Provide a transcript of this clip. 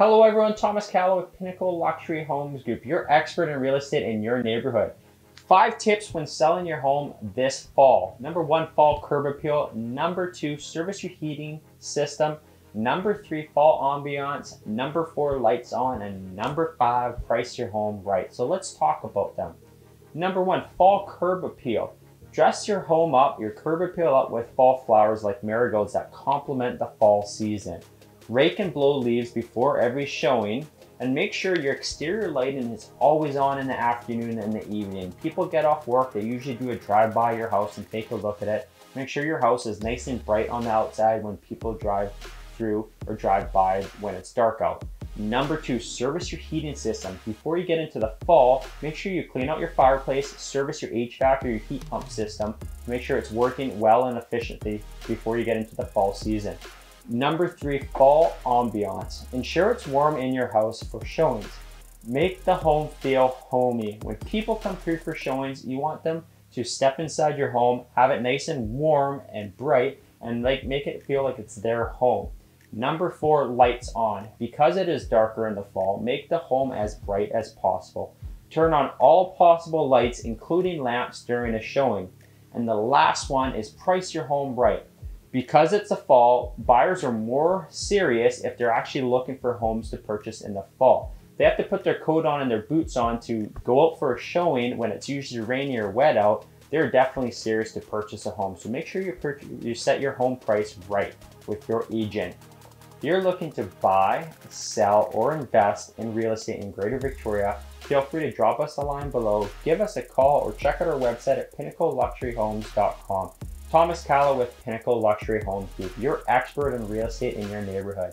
Hello everyone, Thomas Callow with Pinnacle Luxury Homes Group, your expert in real estate in your neighborhood. 5 tips when selling your home this fall. Number 1, fall curb appeal. Number 2, service your heating system. Number 3, fall ambiance. Number 4, lights on. And number 5, price your home right. So let's talk about them. Number 1, fall curb appeal. Dress your home up, your curb appeal up with fall flowers like marigolds that complement the fall season. Rake and blow leaves before every showing, and make sure your exterior lighting is always on in the afternoon and the evening. People get off work, they usually do a drive by your house and take a look at it. Make sure your house is nice and bright on the outside when people drive through or drive by when it's dark out. Number 2, service your heating system. Before you get into the fall, make sure you clean out your fireplace, service your HVAC or your heat pump system. Make sure it's working well and efficiently before you get into the fall season. Number 3, fall ambiance. Ensure it's warm in your house for showings. Make the home feel homey. When people come through for showings, you want them to step inside your home, have it nice and warm and bright, and make it feel like it's their home. Number 4, lights on. Because it is darker in the fall, make the home as bright as possible. Turn on all possible lights, including lamps, during a showing. And the last one is price your home right. Because it's a fall, buyers are more serious if they're actually looking for homes to purchase in the fall. They have to put their coat on and their boots on to go out for a showing when it's usually rainy or wet out. They're definitely serious to purchase a home. So make sure you set your home price right with your agent. If you're looking to buy, sell, or invest in real estate in Greater Victoria, feel free to drop us a line below, give us a call, or check out our website at pinnacleluxuryhomes.com. Thomas Callow with Pinnacle Luxury Homes Group, your expert in real estate in your neighborhood.